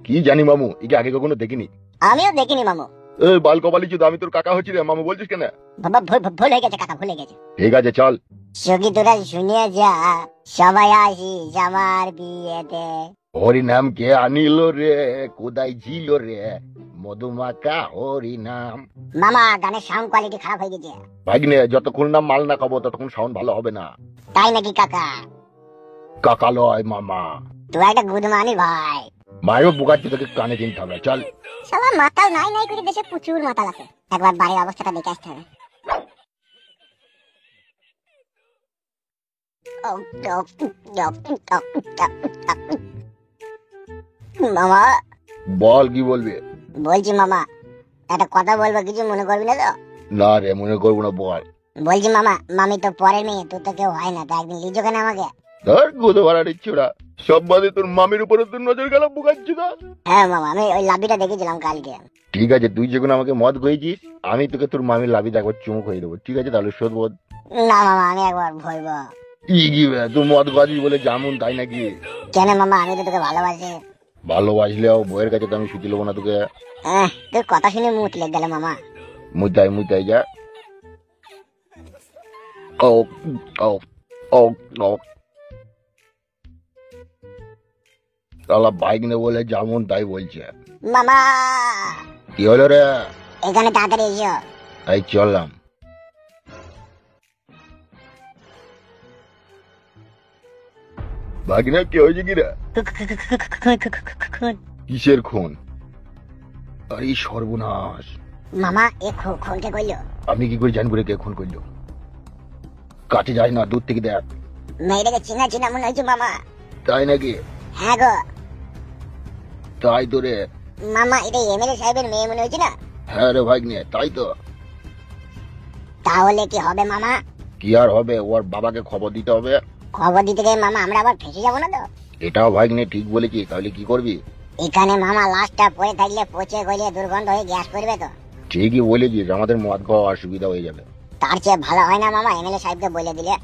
কি জানি মামু, একে আগে কখনো দেখিনি। আমিও দেখিনি মামু। এই বাল কপালি চুদ, আমি তোর কাকা হচ্ছি রে, মামু বলছিস কেন? ভুল হয়ে গেছে কাকা, ভুল হয়ে গেছে। ঠিক আছে চল। সখী তোরা শুনে যা, সবাই আসিস আমার বিয়েতে। হরি নাম কে আনিল রে, কোদাই ছিল রে, মধুমাকা হরি নাম। মামা গানের সাউন্ড কোয়ালিটি খারাপ হয়ে গেছে। ভাগ্নে, যতক্ষণ না মাল না খাবো ততক্ষণ সাউন্ড ভালো হবে না। তাই নাকি কাকা? কাকা লয় মামা। তুই একটা গুদমানি ভাই। মায়ও বুকাচ্ছি, তোকে কানে কিনতে হবে, চল। সবার মাতাল নাই নাই করে দেশে প্রচুর মাতাল আছে, একবার বাড়ির অবস্থাটা দেখে আসতে হবে। মামা বল, কি বলবি? বলছি মামা একটা কথা বলবো, কিছু মনে করবি না তো? না রে, মনে করবো না, বল। বলছি মামা, মামি তো পরের মেয়ে, তোর তো কেউ হয় না, তো একদিন লিজো কেন আমাকে? ধর গোদে ভাড়া দিচ্ছি ওরা সব বাদে, তোর মামির উপরে তোর নজর গেল বুকাচ্ছি না। হ্যাঁ মামা, আমি ওই লাবিটা দেখেছিলাম কালকে। ঠিক আছে, তুই যখন আমাকে মদ গইছিস, আমি তোকে তোর মামির লাভি একবার চুমুক হয়ে দেবো, ঠিক আছে? তাহলে শোধ বোধ। না মামা, আমি একবার ভরবো। কি তুই মদ গাছিস বলে জামুন, তাই নাকি? কেন মামা, আমি তো তোকে ভালোবাসি। ভালোবাসলেও বইয়ের কাছে তো আমি শুতে নেবো না তোকে। তোর কথা শুনে মুখ লেগে গেল মামা। মুতাই যা। ও ও ও ও তাহলে বাইক নে বলে যেমন তাই বলছে। মামা কি হলো রে? এখানে তাড়াতাড়ি এসো। এই চললাম। ভাগিনা কি হয়েছে কি রে? কিসের খুন? আরে সর্বনাশ। মামা এ খুনকে কইলো? আমি কি করে জানবো রে কে খুন করলো? কাছে যাই না, দূর থেকে দেখ। মেয়েটাকে চিনা চিনা মনে হয়েছে মামা। তাই নাকি? হ্যাঁ গো। তাই তো রে। মামা এটা এমএলএ সাহেবের মেয়ে মনে হয়েছে না? হ্যাঁ রে ভাগ্নে, তাই তো। তাহলে কি হবে মামা? কি আর হবে, ওর বাবাকে খবর দিতে হবে। খবর দিতে গিয়ে মামা আমরা আবার ফেসে যাবো না তো? এটাও ভাগ্নে ঠিক বলেছি, তাহলে কি করবি? এখানে মামা লাশটা পড়ে থাকলে পচে গলিয়ে দুর্গন্ধ হয়ে গ্যাস করবে তো। ঠিকই বলেছিস, আমাদের মদ খাওয়া অসুবিধা হয়ে যাবে। তার চেয়ে ভালো হয় না মামা এমএলএ সাহেবকে বলে দিলে?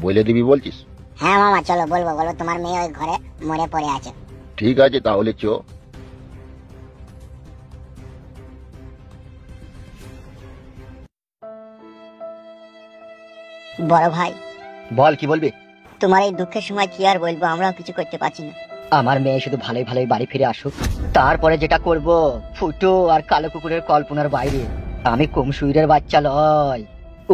বলে দিবি বলছিস? হ্যাঁ মামা চলো বলবো, বলো তোমার মেয়ে ওই ঘরে মরে পড়ে আছে। ঠিক আছে তাহলে চো। বড় ভাই বল, কি বলবি? তোমার এই দুঃখের সময় কি আর বলবো, আমরাও কিছু করতে পারছি না। আমার মেয়ে শুধু ভালোই ভালোই বাড়ি ফিরে আসুক, তারপরে যেটা করব ফুটো আর কালো কুকুরের কল্পনার বাইরে। আমি কম সুইরের বাচ্চা লয়।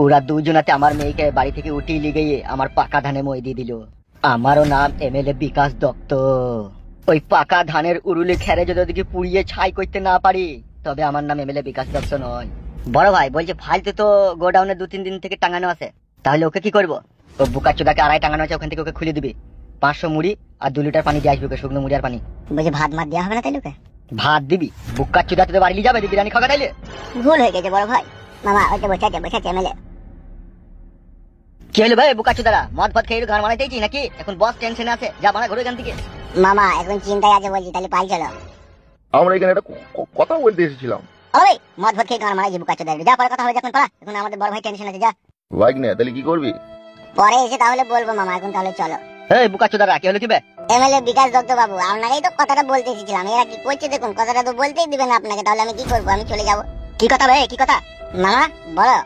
ওরা দুজনাতে আমার মেয়েকে বাড়ি থেকে উঠিয়ে লিয়ে গিয়ে আমার পাকা ধানে মই দিয়ে দিল। আমারও নাম এমএলএ বিকাশ দত্ত। ওই পাকা ধানের উরুলে খেরে যদি ওদিকে পুড়িয়ে ছাই করতে না পারি, তবে আমার নাম এমএলএ বিকাশ দত্ত নয়। বড় ভাই বলছে ফালতু তো গোডাউনে 2-3 দিন থেকে টাঙানো আছে, তাহলে ওকে কি করবো? ও বুকাচোদাকে আড়াই টাঙানো আছে, ওখান থেকে ওকে খুলে দিবি। 500 মুড়ি আর 2 লিটার পানি দিয়ে আসবে, শুকনো মুড়ি আর পানি। বলছি ভাত মাত দেওয়া হবে না তাই লোকে? ভাত দিবি? বুকাচোদা তো বাড়ি যাবে বিরিয়ানি খাওয়া তাইলে? ভুল হয়ে গেছে বড় ভাই। মামা ওইটা বসাচ্ছে এমএলএ। কি হলো ভাই বুকাচোদারা, মদ ভাত খেয়ে গান মারাইতেছি নাকি? এখন বস টেনশনে আছে, যা বানা ঘুরে এখান থেকে। মামা এখন চিন্তায় আছে বলছি, তাহলে পাল চলো। আমরা এখানে একটা কথা বলতে এসেছিলাম। ওই মদ ভাত খেয়ে গান মারাই যাবো কাছে যা, পরে কথা হবে যখন পালা। এখন আমাদের বড় ভাই টেনশন আছে, যা। ভাগ্নে তাহলে কি করবি? পরে এসে তাহলে বলবো মামা, এখন তাহলে চলো। এই বুকাচোদারা কি হলো কি বে? এমএলএ বিকাশ দত্ত বাবু, আপনাকেই তো কথাটা বলতে এসেছিলাম। এরা কি করছে দেখুন, কথাটা তো বলতেই দিবে না আপনাকে, তাহলে আমি কি করবো? আমি চলে যাবো। কি কথা ভাই, কি কথা? মামা বলো।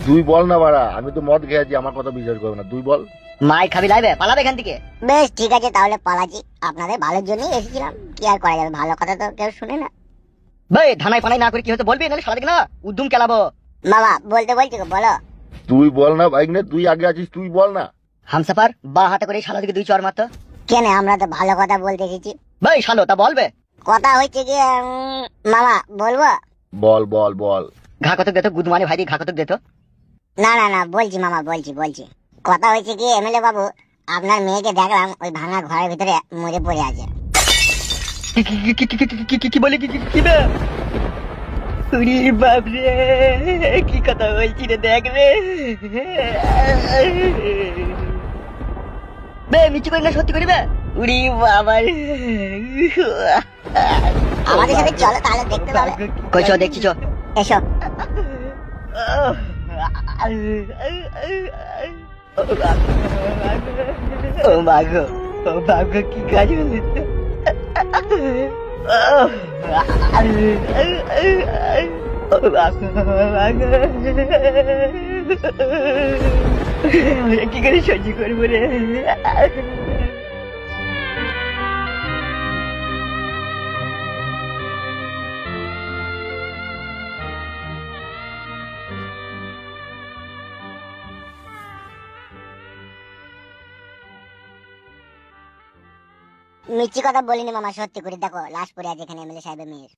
তুই বল না বাড়া, আমি তো মদ খেয়েছি, আমার কথা বিশ্বাস করবে না, তুই বল। মাই খাবি লাইবে, পালাবে এখান থেকে। বেশ ঠিক আছে তাহলে পালাচ্ছি, আপনাদের ভালোর জন্যই এসেছিলাম, কি আর করা যাবে, ভালো কথা তো কেউ শুনে না। ভাই ধানাই পানাই না করে কি হতে বলবি, নাহলে সারা দিকে না উদ্যম কেলাবো। মামা বলতে বলছি বলো। তুই বল না ভাগ্নে, তুই আগে আছিস, তুই বল না। হামসাফার বা হাতে করে শালা দিকে 2 চড় মারতো। কেন, আমরা তো ভালো কথা বলতে এসেছি। ভাই শালো তা বলবে। কথা হচ্ছে কি মামা বলবো? বল বল বল। ঘা কতক দে তো, গুদমানি ভাই দিয়ে ঘা কতক দে তো। না বলছি মামা, বলছি। কথা হয়েছে কি এমএলএ বাবু, আপনার মেয়েকে দেখলাম ওই ভাঙা ঘরের ভিতরে মরে পড়ে আছে। কি বলি কি বে? উরি বাপ রে, কি কথা বলছি রে, দেখ রে বে, মিচি করে না সত্যি করিবে? উরি বাবা রে। আমাদের সাথে চলো তাহলে দেখতে পাবে। কই চো, দেখছি চো। এসো। ও মাগো, কি কাজ হলো? কি করে সহ্য করবো রে? মিথ্যে কথা বলিনি মামা, সত্যি করে দেখো লাশ পড়ে আছে এখানে এমএলএ সাহেবের মেয়ের।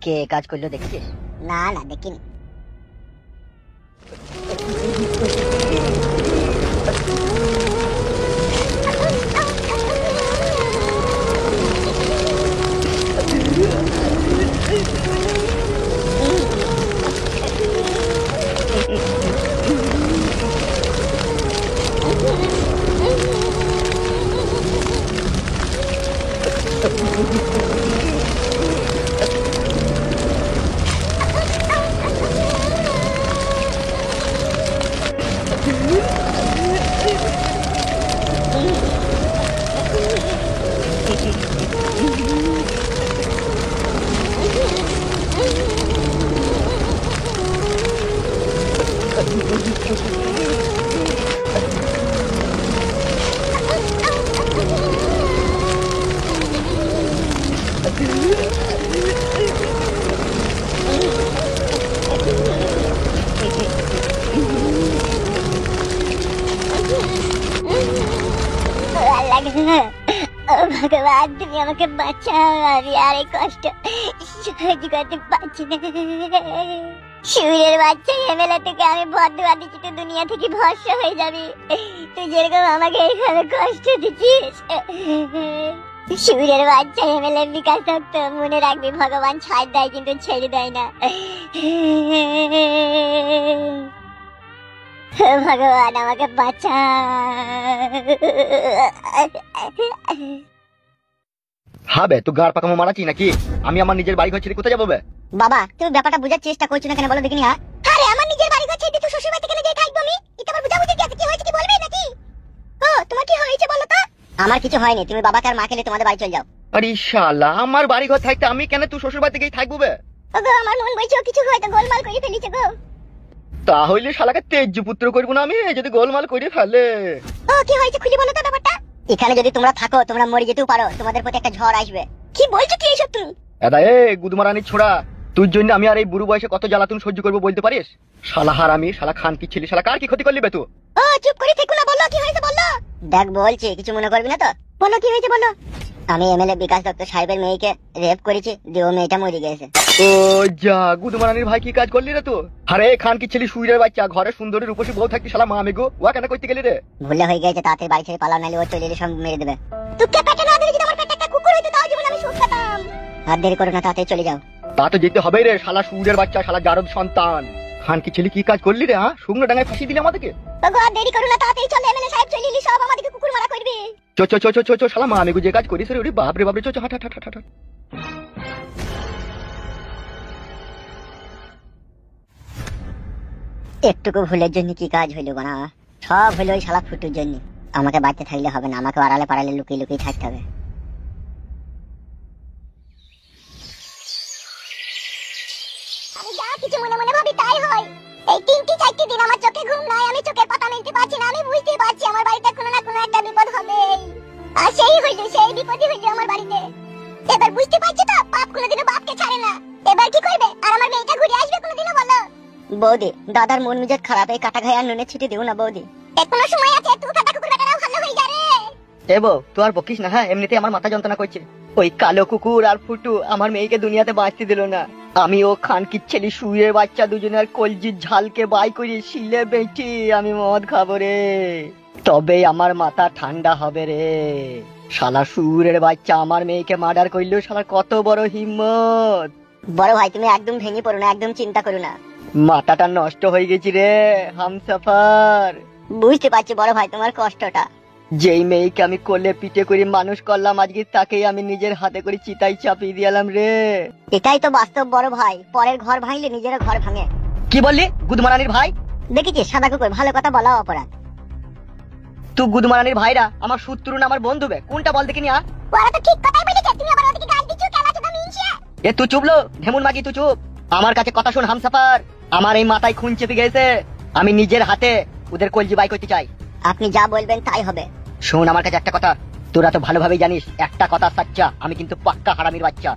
কে কাজ করলো দেখেছিস? না না দেখিনি। ভগবান তুমি আমাকে বাঁচাও, আমি আর এই কষ্ট সহ্য করতে পারছি না। সুরের বাচ্চা এমএলএ থেকে আমি বদুয়া দিচ্ছি, তুই দুনিয়া থেকে ভস্ম হয়ে যাবি। তুই যেরকম আমাকে এইভাবে কষ্ট দিচ্ছিস, সুরের বাচ্চা এমএলএ বিকাশ দত্ত, মনে রাখবি ভগবান ছাড় দেয় কিন্তু ছেড়ে দেয় না। ভগবান আমাকে বাঁচা। হবে তুই গাড় পাকামো মারাচ্ছি নাকি? আমি আমার নিজের বাড়ি ঘর ছেড়ে কোথায় যাবো? বাবা তুমি ব্যাপারটা বোঝার চেষ্টা করছো না কেন বলো দেখিনি? আরে আমার নিজের বাড়ি ঘর ছেড়ে তুই শ্বশুর বাড়িতে কেন যাই থাকবো আমি? এটা আমার বুঝা বুঝি কি হয়েছে কি বলবে নাকি? ও তোমার কি হয়েছে বলো তো? আমার কিছু হয়নি, তুমি বাবাকে আর মাকে নিয়ে তোমাদের বাড়ি চলে যাও। আরে শালা, আমার বাড়ি ঘর থাকতে আমি কেন তুই শ্বশুর বাড়িতে গিয়ে থাকবো? ওগো আমার মন বলছে কিছু হয়তো গোলমাল করে ফেলেছে গো। তাহলে শালাকে তেজ্য পুত্র করবো না আমি যদি গোলমাল করে ফেলে? ও কি হয়েছে খুলে বলো তো ব্যাপারটা। এখানে যদি তোমরা থাকো তোমরা মরে যেতেও পারো, তোমাদের প্রতি একটা ঝড় আসবে। কি বলছো কি এইসব তুমি? এদা এ গুদমারানির ছোড়া, তোর জন্য আমি আর এই বুড়ো বয়সে কত জ্বালাতন সহ্য করবো বলতে পারিস? শালা হারামি, শালা খান কি ছেলে, শালা কার কি ক্ষতি করলি বে তুই? ও চুপ করে থেকো না, বলো কি হয়েছে বলো। দেখ বলছি, কিছু মনে করবি না তো? বলো কি হয়েছে বলো। আমি এমএলএ বিকাশ দত্ত সাহেবের মেয়েকে রেপ করেছি, দিয়ে ও মেয়েটা মরে গেছে। ও যা, গুদমারানির ভাই কি কাজ করলি রে তুই? আরে খান কি ছেলে, সুইরের বাচ্চা, ঘরে সুন্দরী রূপসী বউ থাকতি, শালা মা মেগো ওয়া কেন করতে গেলি রে? ভুলে হয়ে গেছে, তাড়াতাড়ি বাড়ি ছেড়ে পালাও, নাহলে ও চলে এলে সব মেরে দেবে। তোকে পেটে না দিলে যদি আমার পেটে একটা কুকুর হইতো তাও জীবনে আমি সুখ পেতাম। আর দেরি করো না, তাড়াতাড়ি চলে যাও। তা তো যেতে হবে রে, শালা সুইরের বাচ্চা, শালা জারদ সন্তান। খান কি ছেলে কি কাজ করলি রে? হ্যাঁ, শুকনো ডাঙায় ফাঁসি দিলি আমাদেরকে। ওগো আর দেরি করো না, তাড়াতাড়ি চলে, এমএলএ সাহেব চলে এলি, সব আমাদেরকে কুকুর মারা করবে। চো চো চো চো চো চো, শালা মা মেগো যে কাজ করিস রে, ওরে বাপ রে বাপ রে, চো চো হাট হাট হাট হাট হাট। একটুকু ভুলের জন্য কি কাজ হইলো বানা? সব হইলো ওই শালা ফুটুর জন্য। আমাকে বাড়িতে থাকলে হবে না, আমাকে আড়ালে পাড়ালে লুকিয়ে লুকিয়ে থাকতে হবে। আমি যা কিছু মনে মনে ভাবি তাই হয়। এই 3-4 দিন আমার চোখে ঘুম নাই, আমি চোখের পাতা মেলতে পারছি না। আমি বুঝতে পারছি আমার বাড়িতে কোনো না কোনো একটা বিপদ হবে, আর সেই হইলো, সেই বিপদই হইলো আমার বাড়িতে। এবার বুঝতে পারছি তো, পাপ কোনোদিনও বাপকে ছাড়ে না। এবার কি করবে? আর আমার মেয়েটা ঘুরে আসবে কোনোদিনও বলো? বৌদি, দাদার মন মেজাজ খারাপ, এই কাটা ঘায়ে আর নুনের ছিটে দিও না বৌদি। এখনো সময় আছে, তুই কাটা কুকুর কাটাও ভালো হয়ে যাবে। এ বউ, তুই আর বকিস না। হ্যাঁ, এমনিতে আমার মাথা যন্ত্রণা করছে। ওই কালো কুকুর আর ফুটু আমার মেয়েকে দুনিয়াতে বাঁচতে দিল না। আমি ও খানকির ছেলে শুয়ে বাচ্চা দুজনের কলজির ঝালকে বাই করে শিলে বেঁচে আমি মদ খাবো রে, তবে আমার মাথা ঠান্ডা হবে রে। শালা সুরের বাচ্চা আমার মেয়েকে মার্ডার করলো, শালার কত বড় হিম্মত। বড় ভাই তুমি একদম ভেঙে পড়ো না, একদম চিন্তা করো না। মাথাটা নষ্ট হয়ে গেছি রে হামসাফার। বুঝতে পারছি বড় ভাই তোমার কষ্টটা। যেই মেয়েকে আমি কোলে পিঠে করে মানুষ করলাম, আজকে তাকেই আমি নিজের হাতে করে চিতাই চাপিয়ে দিলাম রে। এটাই তো বাস্তব বড় ভাই, পরের ঘর ভাঙলে নিজের ঘর ভাঙে। কি বললি গুদমারানির ভাই? দেখেছিস সাদা কুকুর, ভালো কথা বলা অপরাধ। তুই গুদমারানির ভাইরা আমার শত্রু না আমার বন্ধু বে, কোনটা বল দেখিনি? ওরা তো ঠিক কথাই বলেছে, তুমি আবার ওদিকে গাল দিচ্ছ কেলা চোদা মিনছে। এ তুই চুপ লো, ঢেমুন মাগি তুই চুপ। আমার কাছে কথা শুন হামসাফার, আমার এই মাথায় খুন চেপে গেছে, আমি নিজের হাতে ওদের কলজি বাই করতে চাই। আপনি যা বলবেন তাই হবে। শোন আমার কাছে একটা কথা, তোরা তো ভালোভাবেই জানিস একটা কথা সাচ্চা, আমি কিন্তু পাক্কা হারামির বাচ্চা।